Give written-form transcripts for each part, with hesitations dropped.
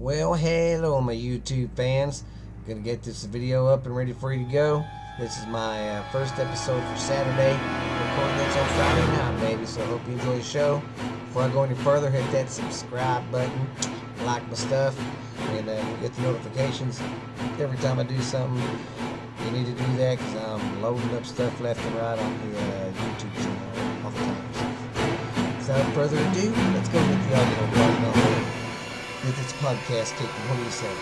Well, hello, my YouTube fans. Gonna get this video up and ready for you to go. This is my first episode for Saturday. Recording this on Friday night, baby. So I hope you enjoy the show. Before I go any further, hit that subscribe button, like my stuff, and you get the notifications every time I do something. You need to do that because I'm loading up stuff left and right on the YouTube channel all the time. So, without further ado, let's go get the audio running on with its podcast taking. What do you say?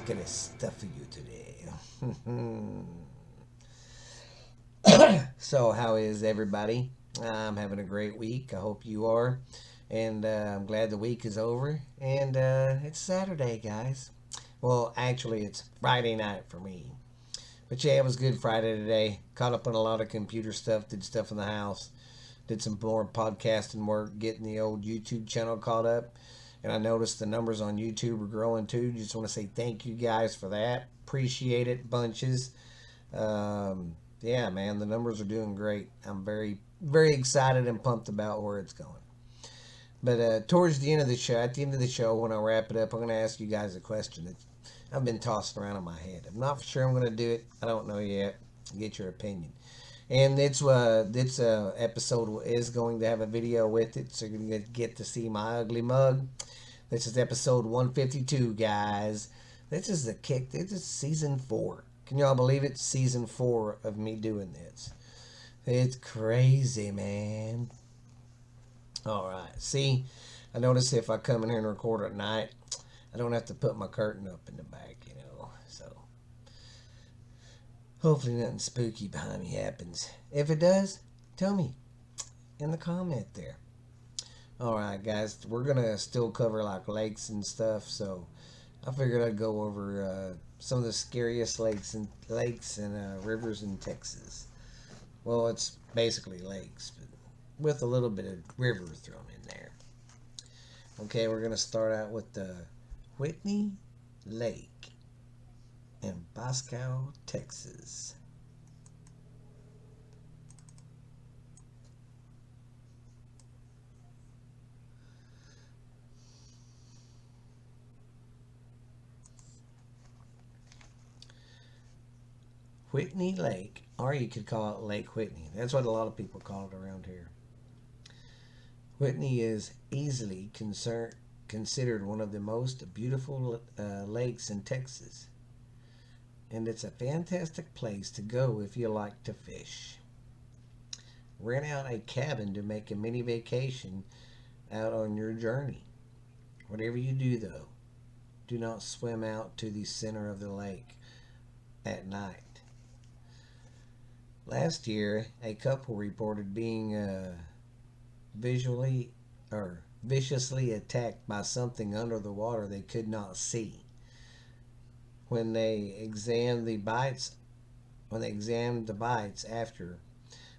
Gonna stuff for you today. So, how is everybody? I'm having a great week. I hope you are. And I'm glad the week is over. And it's Saturday, guys. Well, actually, it's Friday night for me. But yeah, it was good Friday today. Caught up on a lot of computer stuff, did stuff in the house, did some more podcasting work, getting the old YouTube channel caught up. And I noticed the numbers on YouTube are growing too. Just want to say thank you guys for that. Appreciate it, bunches. Yeah, man, the numbers are doing great. I'm very, very excited and pumped about where it's going. But towards the end of the show, at the end of the show, when I wrap it up, I'm going to ask you guys a question that I've been tossing around in my head. I'm not for sure I'm going to do it. I don't know yet. Get your opinion. And this episode is going to have a video with it, so you're going to get to see my ugly mug. This is episode 152, guys. This is the kick. This is season 4. Can y'all believe it? Season 4 of me doing this. It's crazy, man. All right. See, I notice if I come in here and record at night, I don't have to put my curtain up in the back, So hopefully nothing spooky behind me happens. If it does, tell me in the comment there. All right, guys, we're gonna still cover like lakes and stuff, so I figured I'd go over some of the scariest lakes and rivers in Texas. Well, it's basically lakes, but with a little bit of river thrown in there. Okay, we're gonna start out with the Whitney Lake in Bosco, Texas. Whitney Lake, or you could call it Lake Whitney. That's what a lot of people call it around here. Whitney is easily considered one of the most beautiful lakes in Texas. And it's a fantastic place to go if you like to fish. Rent out a cabin to make a mini vacation out on your journey. Whatever you do, though, do not swim out to the center of the lake at night. Last year, a couple reported being visually or viciously attacked by something under the water they could not see. When they examined the bites, after,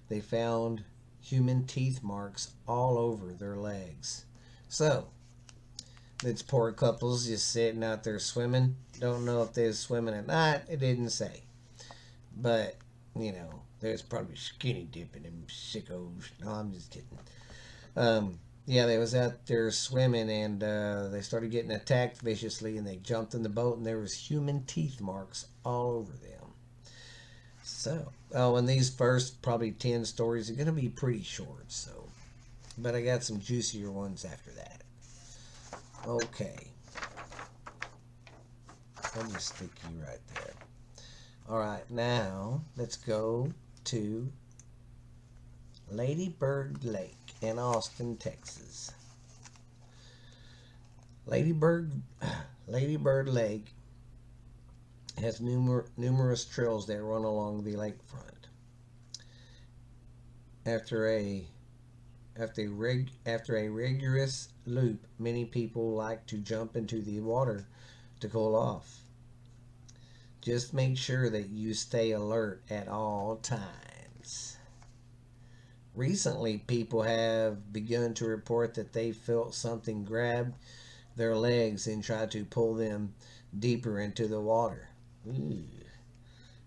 they found human teeth marks all over their legs. So, it's poor couples just sitting out there swimming. Don't know if they was swimming at night. It didn't say. But, there's probably skinny dipping them sickos. No, I'm just kidding. Yeah, they was out there swimming and they started getting attacked viciously and they jumped in the boat and there was human teeth marks all over them. So, and these first probably 10 stories are going to be pretty short, so. But I got some juicier ones after that. Okay. I'll just stick you right there. Alright, now let's go to Lady Bird Lake in Austin, Texas. Lady Bird Lake has numerous trails that run along the lakefront. After a rigorous loop, many people like to jump into the water to cool off. Just make sure that you stay alert at all times. recently people have begun to report that they felt something grab their legs and try to pull them deeper into the water. Ooh.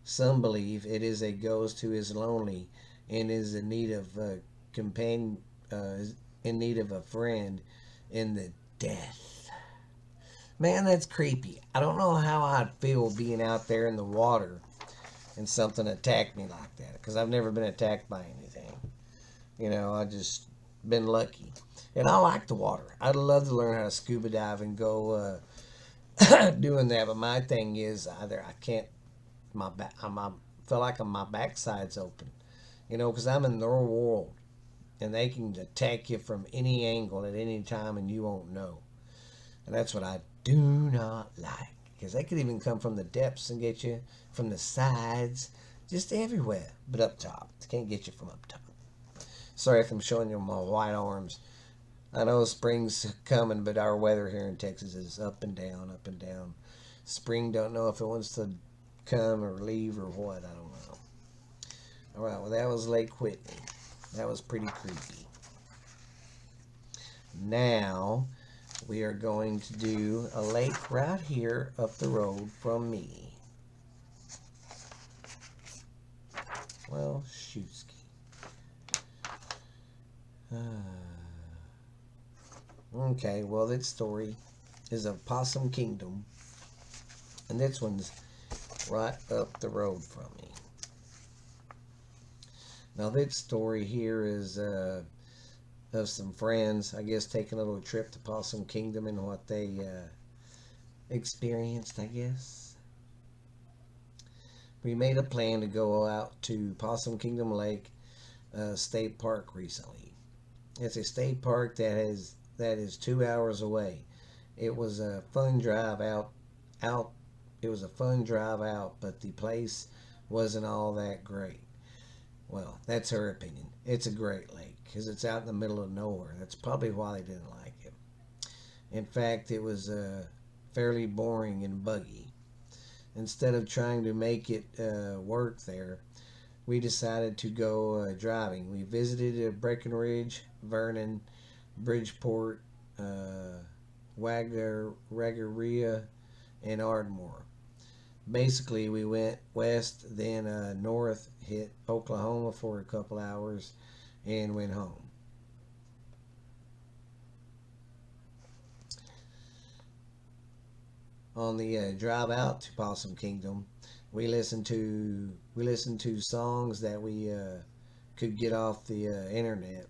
Some believe it is a ghost who is lonely and is in need of a companion, in need of a friend in the death. Man, that's creepy. I don't know how I'd feel being out there in the water and something attacked me like that because I've never been attacked by anything. I just been lucky. And I like the water. I'd love to learn how to scuba dive and go doing that. But my thing is either I can't. My back. I feel like my backside's open. Because I'm in their world and they can attack you from any angle at any time and you won't know. And that's what I do not like. Because they could even come from the depths and get you from the sides, just everywhere, but up top. They can't get you from up top. Sorry if I'm showing you my white arms. I know spring's coming, but our weather here in Texas is up and down, up and down. Spring don't know if it wants to come or leave or what. I don't know. All right, well, that was Lake Whitney. That was pretty creepy. Now, we are going to do a lake right here up the road from me. Well, shootski. Okay, well, this story is of Possum Kingdom, and this one's right up the road from me. Now, this story here is of some friends, I guess, taking a little trip to Possum Kingdom and what they experienced, I guess. We made a plan to go out to Possum Kingdom Lake State Park recently. It's a state park that is 2 hours away. It was a fun drive out. It was a fun drive out, but the place wasn't all that great. Well, that's her opinion. It's a great lake because it's out in the middle of nowhere. That's probably why they didn't like it. In fact, it was fairly boring and buggy. Instead of trying to make it work there, we decided to go driving. We visited Breckenridge, Vernon, Bridgeport, Waggaria, and Ardmore. Basically, we went west, then north, hit Oklahoma for a couple hours, and went home. On the drive out to Possum Kingdom, we listened to songs that we could get off the internet.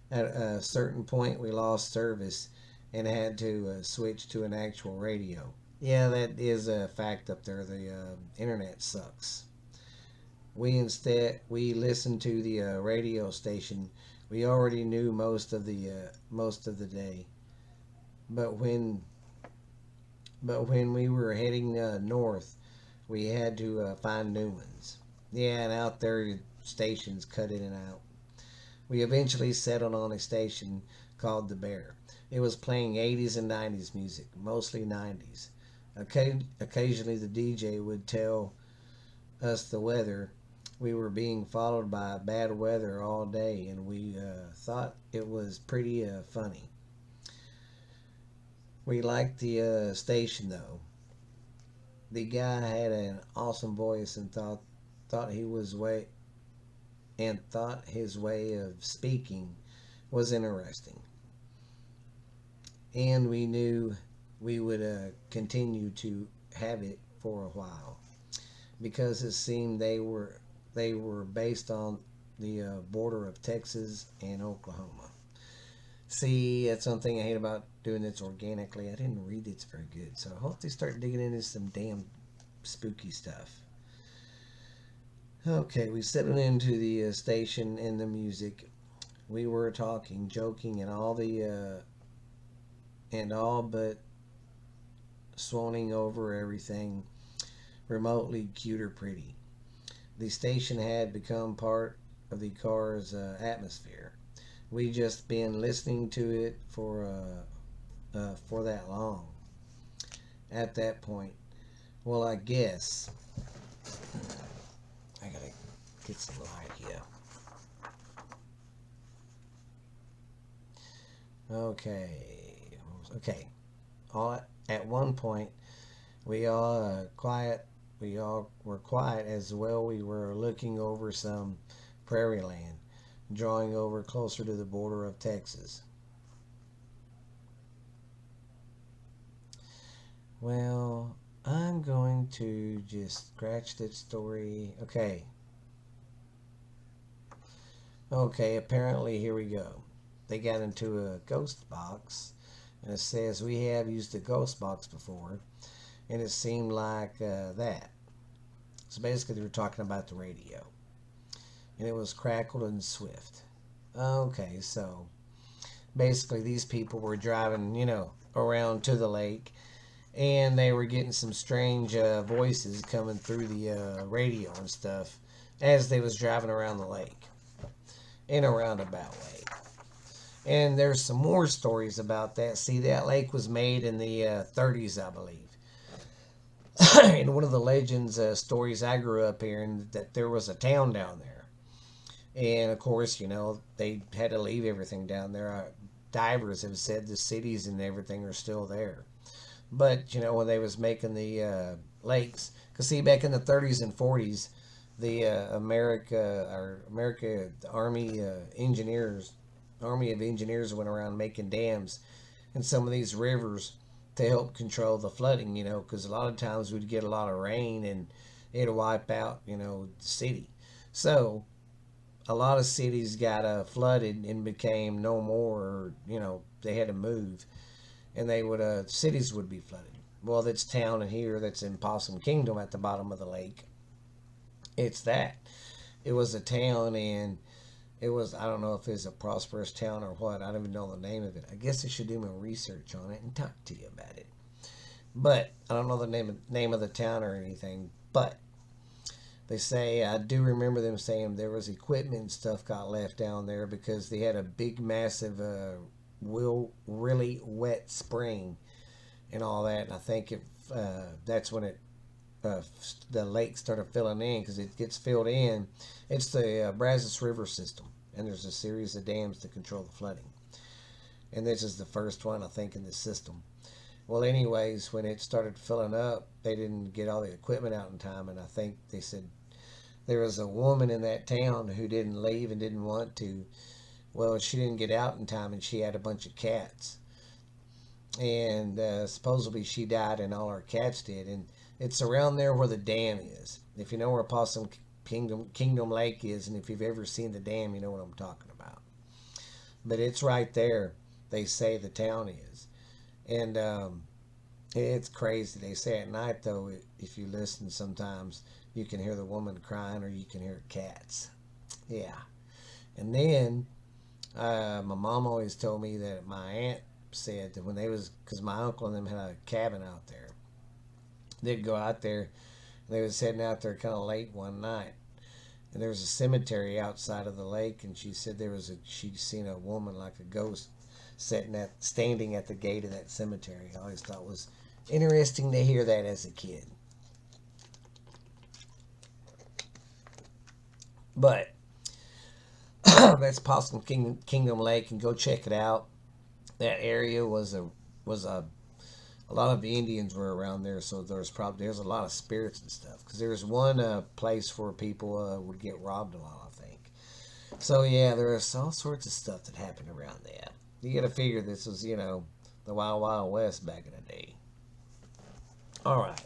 At a certain point, we lost service and had to switch to an actual radio. Yeah, that is a fact up there. The internet sucks. We listened to the radio station. We already knew most of the day, but when we were heading north, we had to find new ones. Yeah, and out there stations cut in and out. We eventually settled on a station called The Bear. It was playing 80s and 90s music, mostly 90s. Occasionally, the DJ would tell us the weather. We were being followed by bad weather all day, and we thought it was pretty funny. We liked the station though. The guy had an awesome voice and thought he was way and thought his way of speaking was interesting. And we knew we would continue to have it for a while because it seemed they were based on the border of Texas and Oklahoma. See, that's one thing I hate about doing this organically. I didn't read this very good, so I hope they start digging into some damn spooky stuff. Okay, we settled into the station and the music. We were talking, joking, and all but swoning over everything remotely cute or pretty. The station had become part of the car's atmosphere. We just been listening to it for that long. At that point, well, I guess I gotta get some light here. Okay. Okay. All at one point, we all quiet. We all were quiet as well. We were looking over some prairie land, drawing over closer to the border of Texas. Well, I'm going to just scratch that story. Okay. Okay, apparently, here we go. They got into a ghost box, and it says we have used a ghost box before, and it seemed like that. So basically, they were talking about the radio, and it was crackled and swift. Okay, so basically, these people were driving, around to the lake, and they were getting some strange voices coming through the radio and stuff as they was driving around the lake in a roundabout way. And there's some more stories about that. See, that lake was made in the 30s, I believe. In one of the legends stories I grew up hearing, that there was a town down there, and of course, they had to leave everything down there. Divers have said the cities and everything are still there, but when they was making the lakes, because see, back in the 30s and 40s, the America the Army of Engineers went around making dams in some of these rivers to help control the flooding, because a lot of times we'd get a lot of rain and it'd wipe out, the city. So a lot of cities got flooded and became no more, or, they had to move, and they would, cities would be flooded. Well, this town in here that's in Possum Kingdom at the bottom of the lake, it's that. It was a town, and it was, I don't know if it's a prosperous town or what. I don't even know the name of it. I guess I should do my research on it and talk to you about it. But I don't know the name of the town or anything. But they say, I do remember them saying there was equipment and stuff got left down there because they had a big, massive, really wet spring and all that. And I think that's when uh, the lake started filling in, because it gets filled in. It's the Brazos River system, and there's a series of dams to control the flooding. And this is the first one, I think, in the system. Well, anyways, when it started filling up, they didn't get all the equipment out in time, and I think they said there was a woman in that town who didn't leave and didn't want to. Well, she didn't get out in time, and she had a bunch of cats, and supposedly she died, and all her cats did. And it's around there where the dam is. If you know where Possum Kingdom Lake is, and if you've ever seen the dam, you know what I'm talking about. But it's right there. They say the town is, and it's crazy. They say at night though, if you listen, sometimes you can hear the woman crying, or you can hear cats. Yeah, and then my mom always told me that my aunt said that when they was, because my uncle and them had a cabin out there, they'd go out there, and they was heading out there kind of late one night, and there was a cemetery outside of the lake, and she said she'd seen a woman like a ghost standing at the gate of that cemetery. I always thought it was interesting to hear that as a kid. But that's Possum Kingdom Lake, and go check it out. That area was a lot of the Indians were around there, so there's a lot of spirits and stuff. Because there's one place where people would get robbed a lot, I think. So yeah, there's all sorts of stuff that happened around there. You got to figure this was, the Wild Wild West back in the day. All right,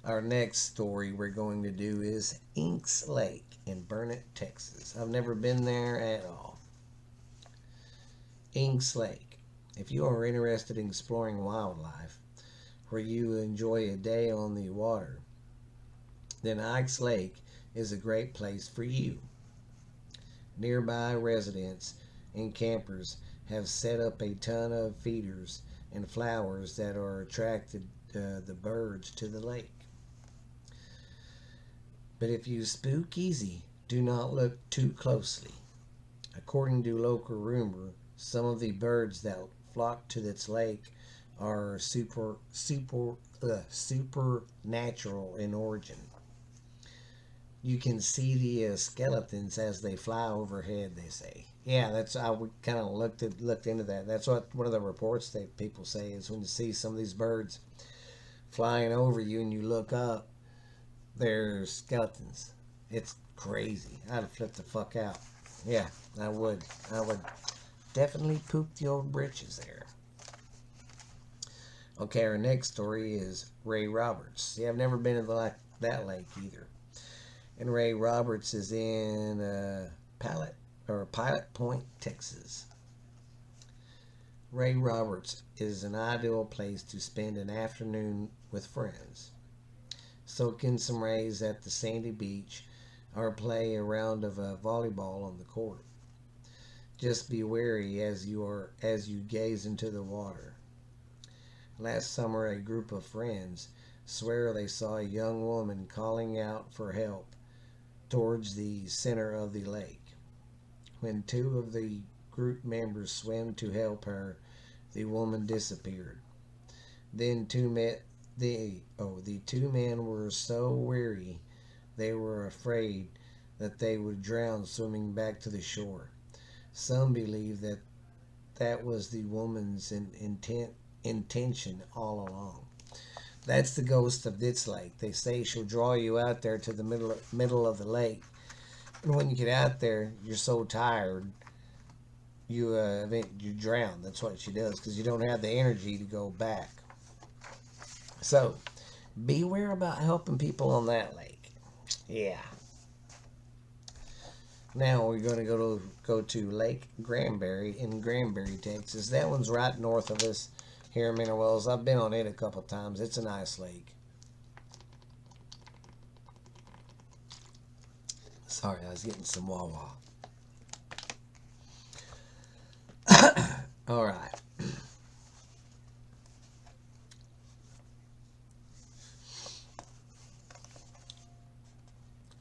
our next story we're going to do is Inks Lake in Burnet, Texas. I've never been there at all. Inks Lake. If you are interested in exploring wildlife, where you enjoy a day on the water, then Inks Lake is a great place for you. Nearby residents and campers have set up a ton of feeders and flowers that are attracted the birds to the lake. But if you spook easy, do not look too closely. According to local rumor, some of the birds that flock to this lake are supernatural in origin. you can see the skeletons as they fly overhead. They say, yeah, that's I kind of looked into that. That's what one of the reports that people say is when you see some of these birds flying over you and you look up, there's skeletons. It's crazy. I'd flip the fuck out. Yeah, I would. I would definitely poop the old britches there. Okay, our next story is Ray Roberts. See, I've never been to that lake either. And Ray Roberts is in Pilot Point, Texas. Ray Roberts is an ideal place to spend an afternoon with friends. Soak in some rays at the sandy beach or play a round of volleyball on the court. Just be wary as you gaze into the water. Last summer, a group of friends swear they saw a young woman calling out for help towards the center of the lake. When two of the group members swam to help her, the woman disappeared. Then the two men were so weary they were afraid that they would drown swimming back to the shore. Some believe that was the woman's intention all along. That's the ghost of this lake. They say she'll draw you out there to the middle of the lake, and when you get out there, you're so tired you drown. That's what she does because you don't have the energy to go back. So beware about helping people on that lake. Yeah. Now we're going to go to Lake Granbury in Granbury, Texas. That one's right north of us here in Mineral Wells. I've been on it a couple of times. It's a nice lake. Sorry, I was getting some Wawa. All right.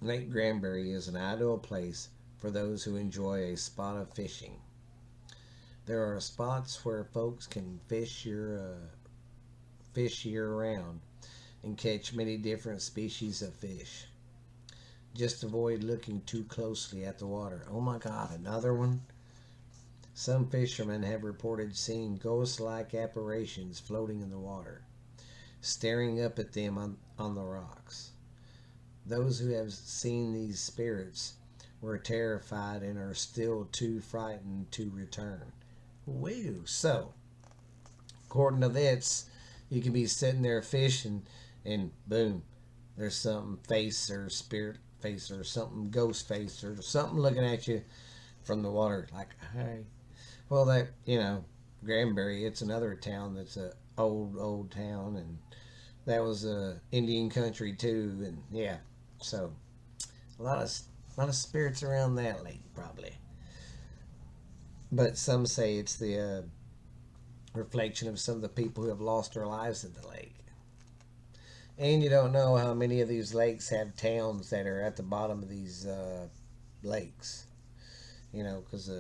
Lake Granbury is an ideal place for those who enjoy a spot of fishing. There are spots where folks can fish year round and catch many different species of fish. Just avoid looking too closely at the water. Oh my God, another one? Some fishermen have reported seeing ghost like apparitions floating in the water, staring up at them on the rocks. Those who have seen these spirits were terrified and are still too frightened to return. Woo! So, according to this, you can be sitting there fishing and boom, there's something face or spirit face or something ghost face or something looking at you from the water like, hey. Well, Granbury, it's another town that's a old town, and that was Indian country too, and yeah, so a lot of spirits around that lake probably. But some say it's the reflection of some of the people who have lost their lives in the lake. And you don't know how many of these lakes have towns that are at the bottom of these lakes. Because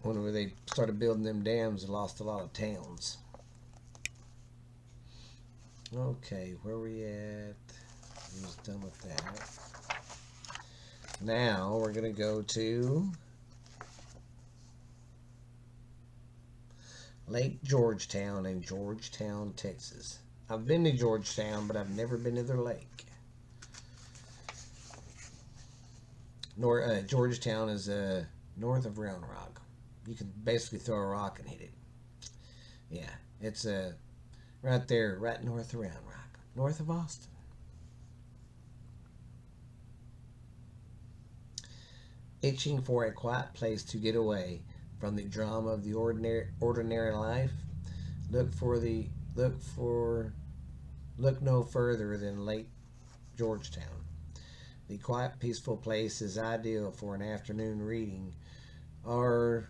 whenever they started building them dams, they lost a lot of towns. Okay, where are we at? I was done with that. Now we're going to go to Lake Georgetown in Georgetown, Texas. I've been to Georgetown, but I've never been to their lake. Georgetown is north of Round Rock. You can basically throw a rock and hit it. Yeah, it's right there, right north of Round Rock, north of Austin. Itching for a quiet place to get away from the drama of the ordinary life, look for the look for look no further than Lake Georgetown. The quiet, peaceful place is ideal for an afternoon reading or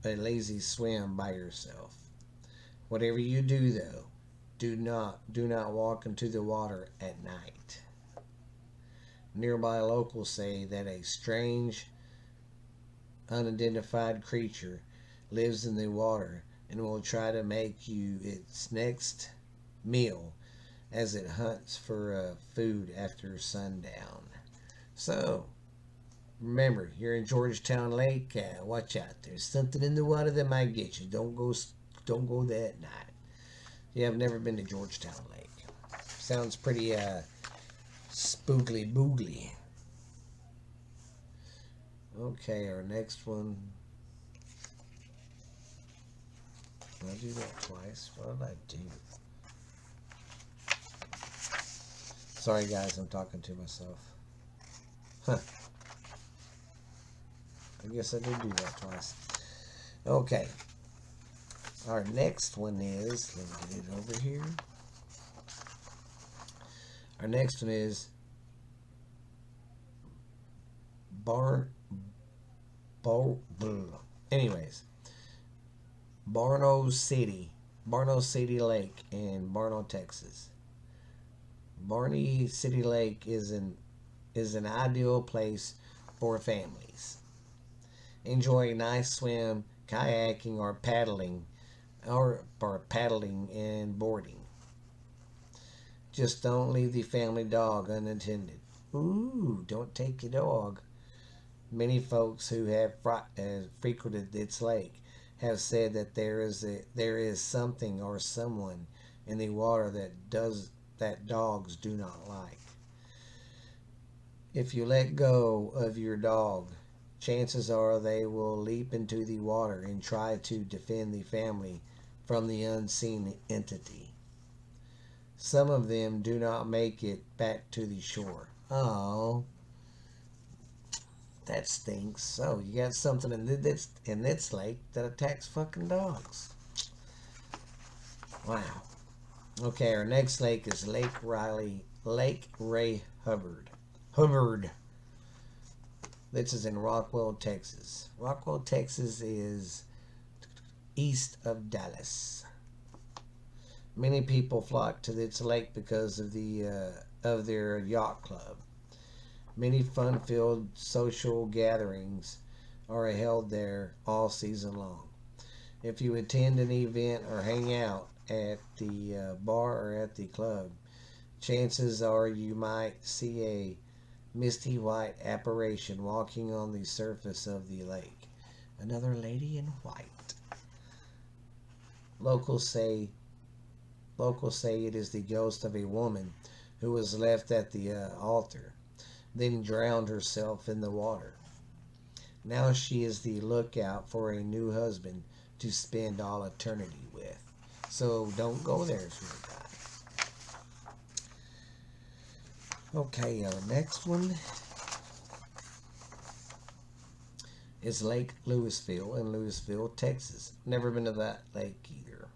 a lazy swim by yourself. Whatever you do, though, do not walk into the water at night. Nearby locals say that a strange, unidentified creature lives in the water and will try to make you its next meal as it hunts for food after sundown. So, remember, you're in Georgetown Lake. Watch out. There's something in the water that might get you. Don't go there at night. Yeah, I've never been to Georgetown Lake. Sounds pretty spookly boogly. Okay, our next one. Did I do that twice? What did I do? Sorry, guys, I'm talking to myself. Huh. I guess I did do that twice. Okay. Our next one is, let me get it over here. Our next one is anyways, Barno City Lake in Barno, Texas. Barney City Lake is an ideal place for families. Enjoy a nice swim, kayaking, or paddling and boarding. Just don't leave the family dog unattended. Ooh, don't take your dog. Many folks who have frequented its lake have said that there is something or someone in the water that dogs do not like. If you let go of your dog, chances are they will leap into the water and try to defend the family from the unseen entity. Some of them do not make it back to the shore. Oh, that stinks. So you got something in this lake that attacks fucking dogs. Wow. Okay, our next lake is Lake Ray Hubbard. This is in Rockwell, Texas. Rockwell, Texas is east of Dallas. Many people flock to this lake because of their yacht club. Many fun-filled social gatherings are held there all season long. If you attend an event or hang out at the bar or at the club, chances are you might see a misty white apparition walking on the surface of the lake. Another lady in white. Locals say it is the ghost of a woman who was left at the altar, then drowned herself in the water. Now she is the lookout for a new husband to spend all eternity with. So don't go there if you're a guy. Okay, our next one is Lake Lewisville in Lewisville, Texas. Never been to that lake either.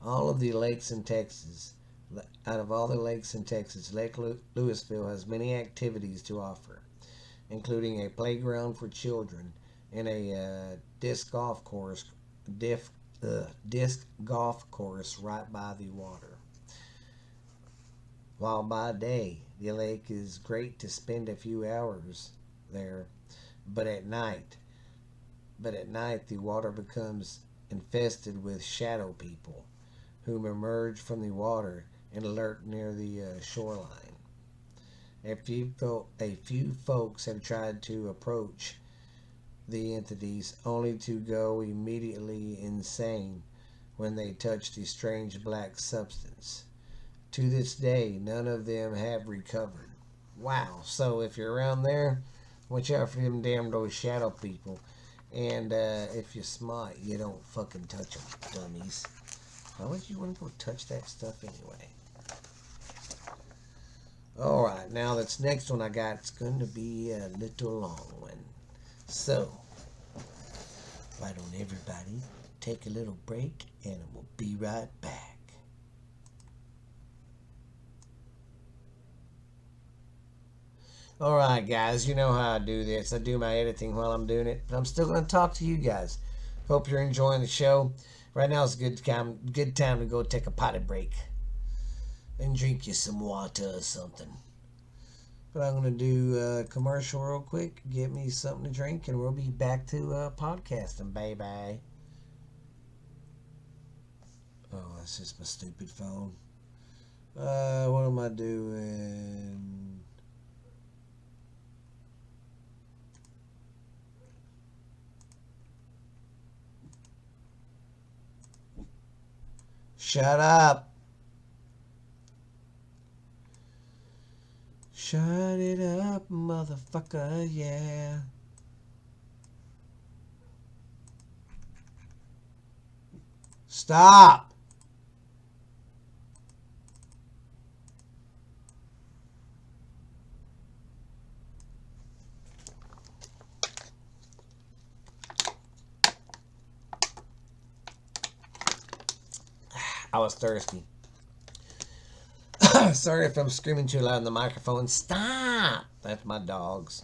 Out of all the lakes in Texas, Lake Lewisville has many activities to offer, including a playground for children and a disc golf course right by the water. While by day, the lake is great to spend a few hours there, but at night the water becomes infested with shadow people whom emerge from the water and lurk near the shoreline. A few folks have tried to approach the entities only to go immediately insane when they touch the strange black substance. To this day, none of them have recovered. Wow. So if you're around there, watch out for them damn those shadow people. And if you're smart, you don't fucking touch them, dummies. Why would you want to go touch that stuff anyway? Alright, now this next one I got, it's going to be a little long one. So, why don't everybody take a little break and we'll be right back. Alright guys, you know how I do this. I do my editing while I'm doing it, but I'm still going to talk to you guys. Hope you're enjoying the show. Right now is a good time to go take a potty break and drink you some water or something. But I'm going to do a commercial real quick, get me something to drink, and we'll be back to podcasting, bye-bye. Oh, it's just my stupid phone. What am I doing? Shut up. Shut it up, motherfucker, yeah. Stop. I was thirsty. Sorry if I'm screaming too loud in the microphone. Stop. That's my dogs.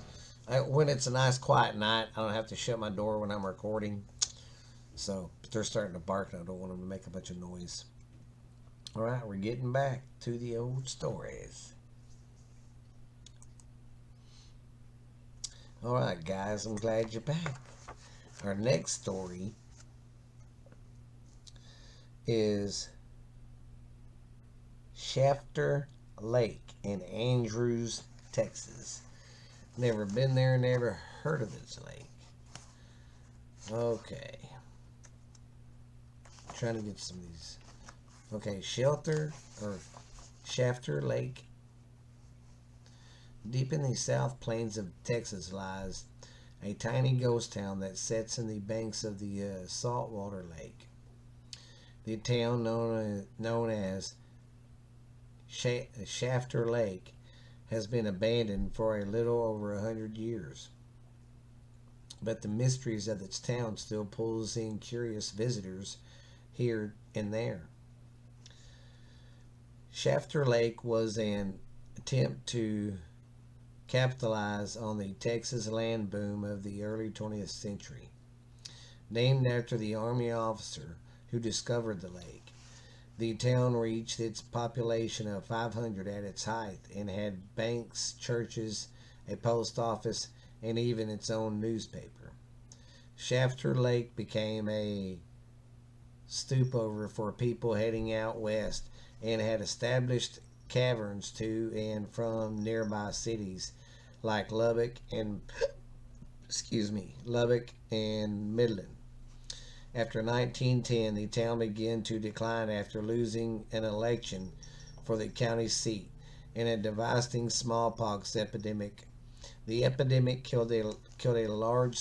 When it's a nice quiet night, I don't have to shut my door when I'm recording. So, but they're starting to bark and I don't want them to make a bunch of noise. All right, we're getting back to the old stories. All right, guys, I'm glad you're back. Our next story is Shafter Lake in Andrews, Texas. Never been there, never heard of this lake. Okay. Trying to get some of these. Okay, Shelter or Shafter Lake. Deep in the South Plains of Texas lies a tiny ghost town that sits in the banks of the saltwater lake. The town known as Shafter Lake has been abandoned for a little over 100 years. But the mysteries of its town still pulls in curious visitors here and there. Shafter Lake was an attempt to capitalize on the Texas land boom of the early 20th century. Named after the Army officer who discovered the lake, the town reached its population of 500 at its height and had banks, churches, a post office, and even its own newspaper. Shafter Lake became a stopover for people heading out west and had established caverns to and from nearby cities like Lubbock and Midland. After 1910, the town began to decline after losing an election for the county seat in a devastating smallpox epidemic. The epidemic killed a large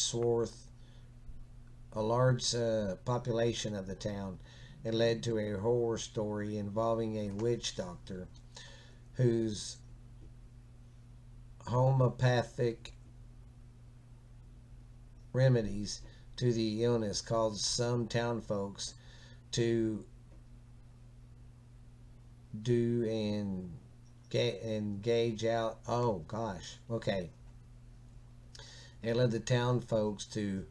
population of the town and led to a horror story involving a witch doctor whose homeopathic remedies to the illness caused some town folks to do and gauge out. Oh gosh, okay. It led the town folks to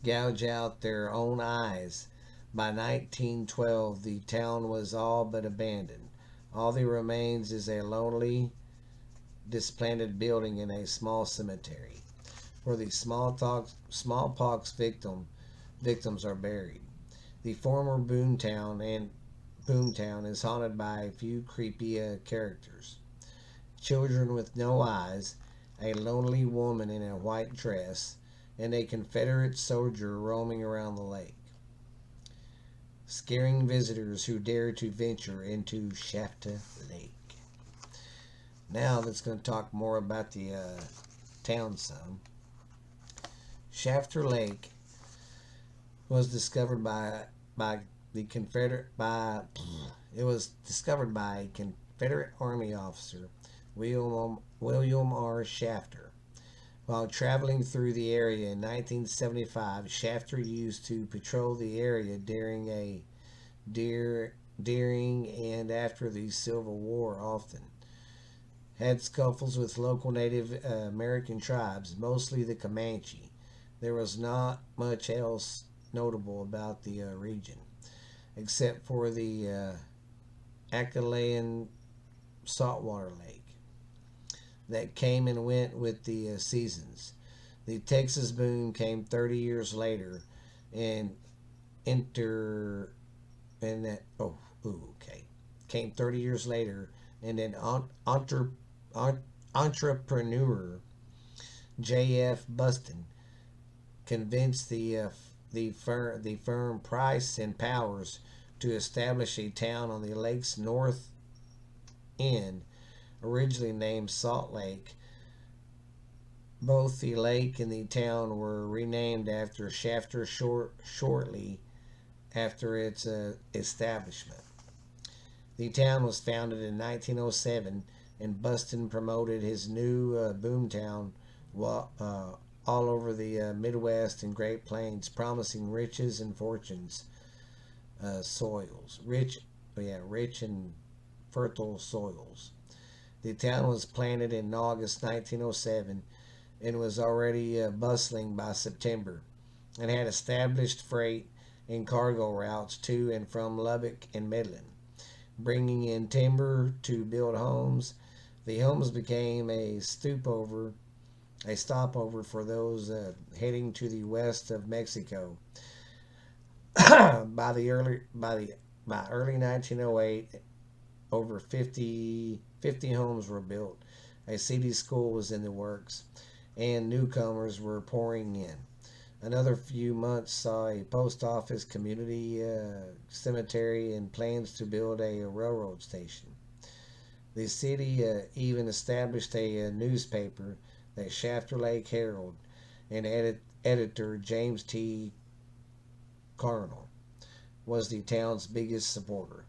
gouge out their own eyes. By 1912, the town was all but abandoned. All that remains is a lonely, displanted building in a small cemetery where the smallpox victims are buried. The former Boomtown is haunted by a few creepy characters. Children with no eyes, a lonely woman in a white dress, and a Confederate soldier roaming around the lake, scaring visitors who dare to venture into Shafter Lake. Now let's going to talk more about the town some. Shafter Lake was discovered by the Confederate by it was discovered by a Confederate Army officer, William R. Shafter. While traveling through the area in 1975, Shafter used to patrol the area during and after the Civil War often. Had scuffles with local Native American tribes, mostly the Comanche. There was not much else notable about the region, except for the Acalayan saltwater lake that came and went with the seasons. The Texas boom came 30 years later, and enter and that Ooh, okay. Came 30 years later, and an entrepreneur, J.F. Buston, convinced the firm Price and Powers to establish a town on the lake's north end, originally named Salt Lake. Both the lake and the town were renamed after Shafter shortly after its establishment. The town was founded in 1907, and Buston promoted his new boomtown all over the Midwest and Great Plains, promising riches and fortunes, soils, rich and fertile soils. The town was planted in August 1907 and was already bustling by September, and had established freight and cargo routes to and from Lubbock and Midland, bringing in timber to build homes. The homes became a stopover for those heading to the west of Mexico. By early 1908, over 50 homes were built. A city school was in the works, and newcomers were pouring in. Another few months saw a post office, community cemetery, and plans to build a railroad station. The city even established a newspaper, the Shafter Lake Herald, and editor James T. Carnell was the town's biggest supporter.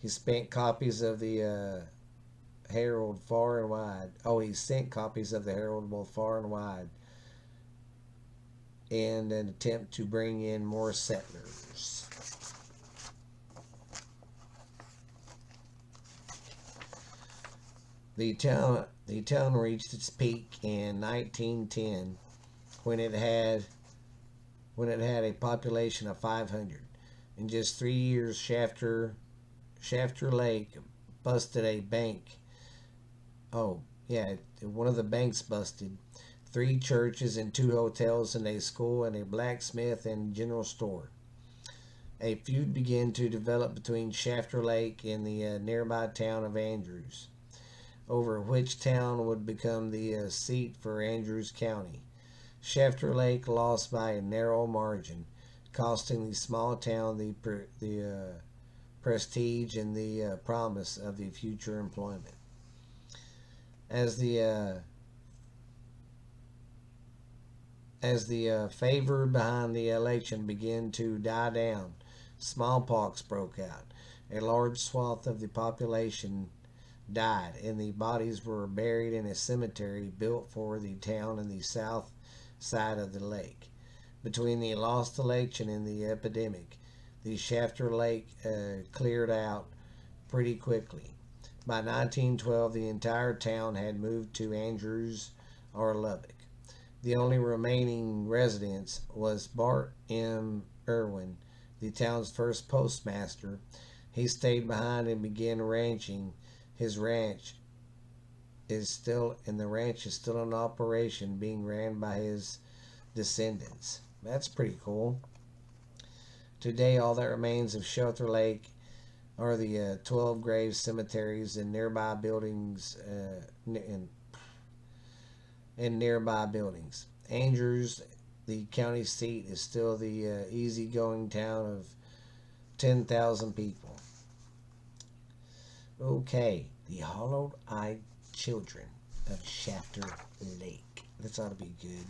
He spent copies of the Herald far and wide. Oh, he sent copies of the Herald both far and wide in an attempt to bring in more settlers. The town reached its peak in 1910 when it had a population of 500. In just 3 years, Shafter Lake busted a bank. Oh, yeah, one of the banks busted. Three churches and two hotels and a school and a blacksmith and general store. A feud began to develop between Shafter Lake and the nearby town of Andrews, over which town would become the seat for Andrews County. Shafter Lake lost by a narrow margin, costing the small town the prestige and the promise of the future employment. As the uh, as the favor behind the election began to die down, smallpox broke out. A large swath of the population died, and the bodies were buried in a cemetery built for the town on the south side of the lake. Between the lost election and the epidemic, the Shafter Lake cleared out pretty quickly. By 1912, the entire town had moved to Andrews or Lubbock. The only remaining residence was Bart M. Irwin, the town's first postmaster. He stayed behind and began ranching. His ranch the ranch is still in operation, being ran by his descendants. That's pretty cool. Today, all that remains of Shelter Lake are the 12 grave cemeteries and nearby buildings. Andrews, the county seat, is still the easygoing town of 10,000 people. Okay, the hollowed-eyed children of Shafter Lake. This ought to be good.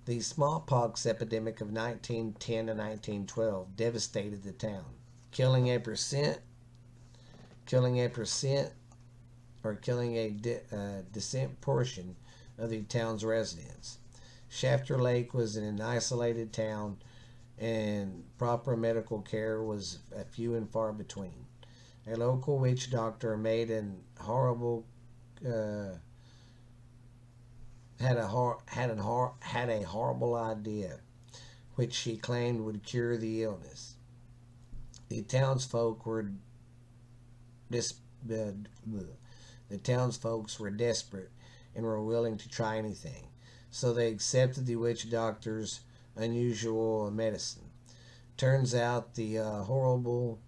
The smallpox epidemic of 1910 to 1912 devastated the town, killing a percent, killing a percent, or killing a decent portion of the town's residents. Shafter Lake was an isolated town, and proper medical care was few and far between. A local witch doctor made an horrible uh, had a horrible idea, which she claimed would cure the illness. The townsfolk were dis- uh, the townsfolks were desperate and were willing to try anything, so they accepted the witch doctor's unusual medicine. Turns out the horrible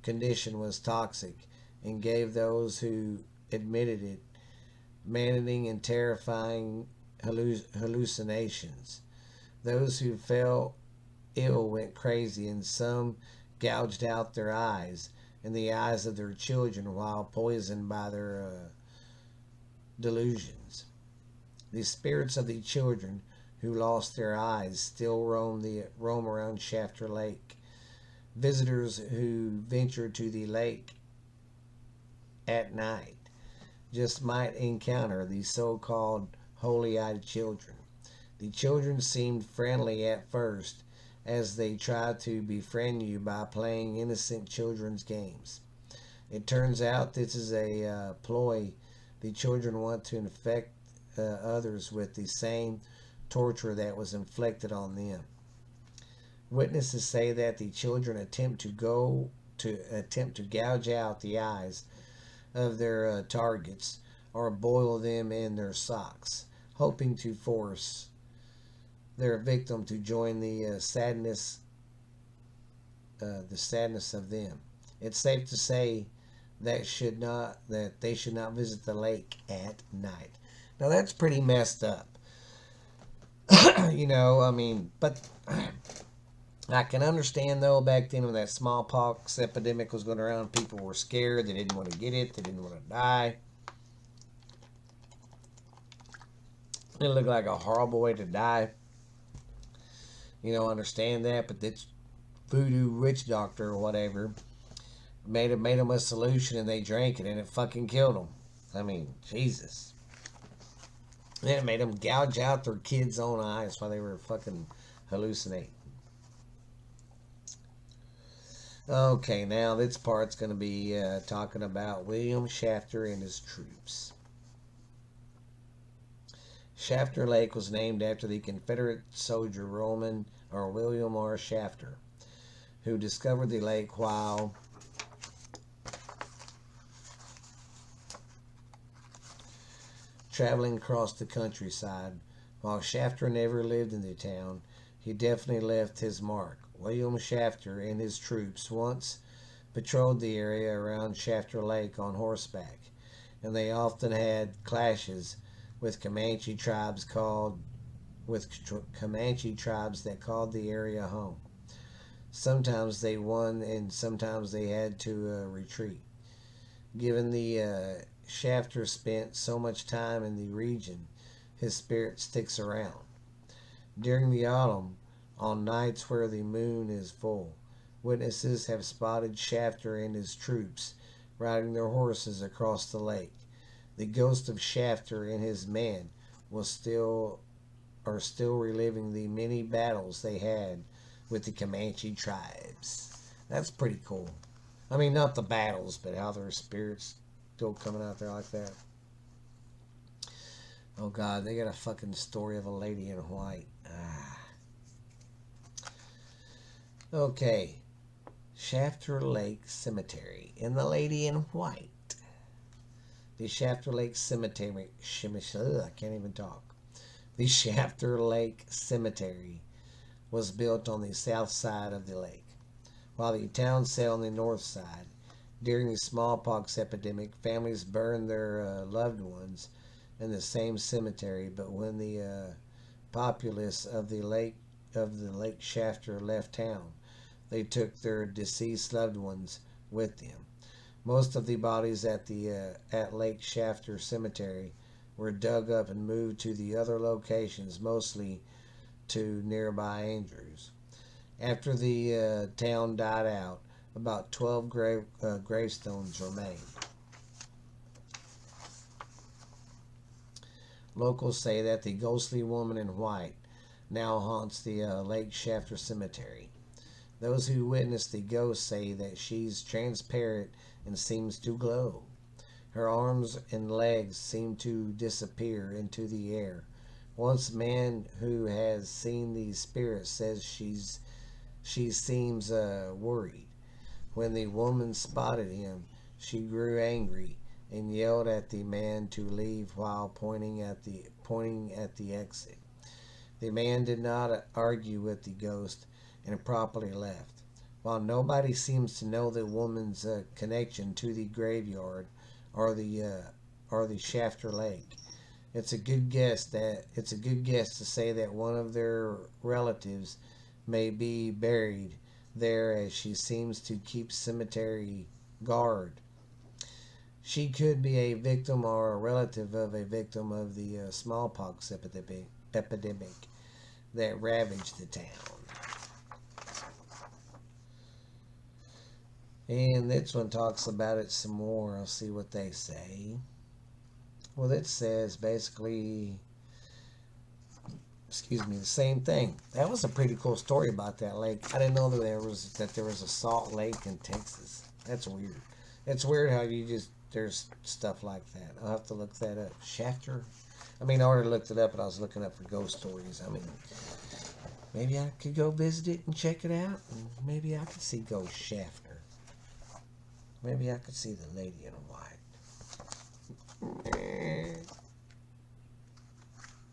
condition was toxic and gave those who admitted it maddening and terrifying hallucinations. Those who fell ill went crazy, and some gouged out their eyes and the eyes of their children while poisoned by their delusions. The spirits of the children who lost their eyes still roam around Shafter Lake. Visitors who venture to the lake at night just might encounter the so-called holy-eyed children. The children seemed friendly at first as they try to befriend you by playing innocent children's games. It turns out this is a ploy. The children want to infect others with the same torture that was inflicted on them. Witnesses say that the children attempt to gouge out the eyes of their targets or boil them in their socks, hoping to force their victim to join the sadness of them. It's safe to say that they should not visit the lake at night. Now that's pretty messed up. I mean, but I can understand though back then when that smallpox epidemic was going around, people were scared. They didn't want to get it. They didn't want to die. It looked like a horrible way to die. Understand that, but this voodoo witch doctor or whatever made them a solution, and they drank it, and it fucking killed them. I mean, Jesus. And it made them gouge out their kids' own eyes while they were fucking hallucinating. Okay, now this part's going to be talking about William Shafter and his troops. Shafter Lake was named after the Confederate soldier William R. Shafter, who discovered the lake while traveling across the countryside. While Shafter never lived in the town, he definitely left his mark. William Shafter and his troops once patrolled the area around Shafter Lake on horseback, and they often had clashes with Comanche tribes that called the area home. Sometimes they won, and sometimes they had to retreat. Given the Shafter spent so much time in the region, his spirit sticks around. During the autumn, on nights where the moon is full, witnesses have spotted Shafter and his troops riding their horses across the lake. The ghost of Shafter and his men are still reliving the many battles they had with the Comanche tribes. That's pretty cool. I mean, not the battles, but how their spirits still coming out there like that. Oh God, they got a fucking story of a lady in white. Okay, Shafter Lake Cemetery and the Lady in White. The Shafter Lake Cemetery. I can't even talk. The Shafter Lake Cemetery was built on the south side of the lake, while the town sat on the north side. During the smallpox epidemic, families burned their loved ones in the same cemetery, but when the populace of the Lake Shafter left town, they took their deceased loved ones with them. Most of the bodies at Lake Shafter Cemetery were dug up and moved to the other locations, mostly to nearby Andrews. After the town died out, about 12 gravestones remained. Locals say that the ghostly woman in white now haunts the Lake Shafter Cemetery. Those who witnessed the ghost say that she's transparent and seems to glow. Her arms and legs seem to disappear into the air. One man who has seen the spirit says she seems worried. When the woman spotted him, she grew angry and yelled at the man to leave while pointing at the exit. The man did not argue with the ghost and properly left. While nobody seems to know the woman's connection to the graveyard or the Shafter Lake, it's a good guess to say that one of their relatives may be buried there, as she seems to keep cemetery guard. She could be a victim or a relative of a victim of the smallpox epidemic that ravaged the town. And this one talks about it some more. I'll see what they say. Well, it says basically, excuse me, the same thing. That was a pretty cool story about that lake. I didn't know that there was a salt lake in Texas. That's weird. It's weird how there's stuff like that. I'll have to look that up. Shafter. I mean, I already looked it up, but I was looking up for ghost stories. I mean, maybe I could go visit it and check it out, and maybe I could see Ghost Shafter. Maybe I could see the lady in white.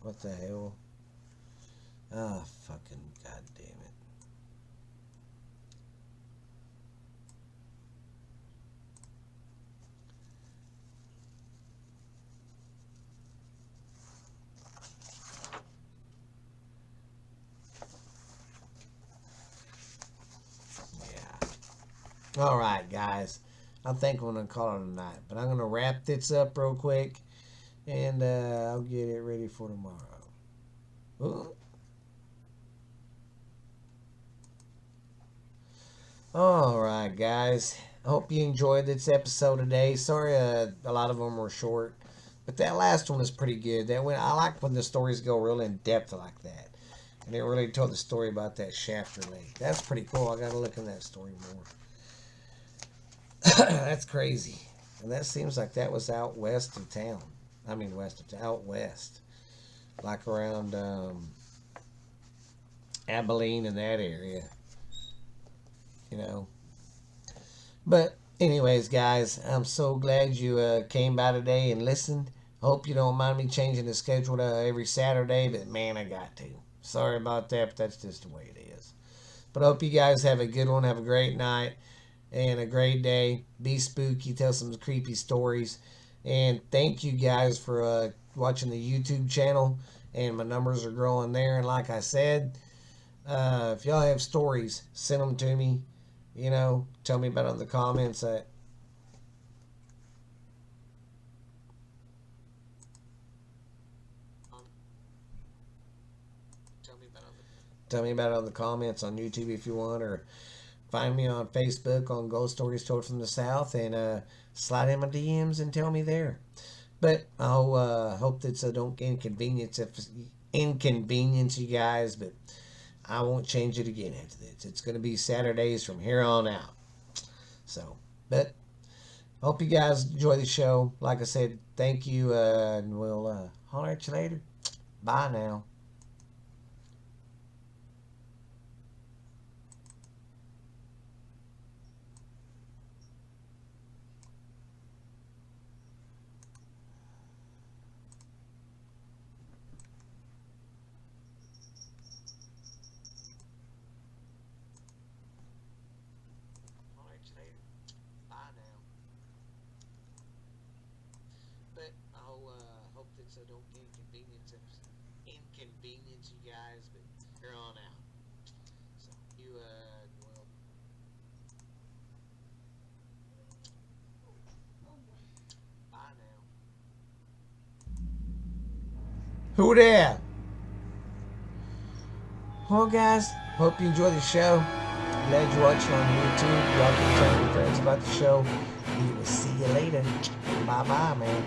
What the hell? Ah, fucking goddamn it. Yeah. All right, guys. I think I'm going to call it a night. But I'm going to wrap this up real quick. And I'll get it ready for tomorrow. Ooh. All right, guys. I hope you enjoyed this episode today. Sorry, a lot of them were short, but that last one was pretty good. I like when the stories go real in depth like that, and it really told the story about that Shafter Lake. That's pretty cool. I got to look in that story more. That's crazy, and that seems like that was out west of town. I mean, out west, like around Abilene and that area. You know. But anyways, guys, I'm so glad you came by today and listened. Hope you don't mind me changing the schedule to every Saturday, but man, I got to. Sorry about that, but that's just the way it is. But I hope you guys have a good one. Have a great night and a great day. Be spooky. Tell some creepy stories. And thank you guys for watching the YouTube channel. And my numbers are growing there. And like I said, if y'all have stories, send them to me. You know, tell me about it in the comments. Tell me about it in the comments on YouTube if you want, or find me on Facebook on Ghost Stories Told from the South, and slide in my DMs and tell me there. But I'll hope that don't inconvenience you guys, but I won't change it again after this. It's going to be Saturdays from here on out. So, but hope you guys enjoy the show. Like I said, thank you, and we'll holler at you later. Bye now. But I'll hope that don't inconvenience you guys, but here on out. So you well, bye now. Who there? Well, guys, hope you enjoy the show. Glad you're watching on YouTube. Y'all can tell your friends about the show. We will see you later. Bye bye, man.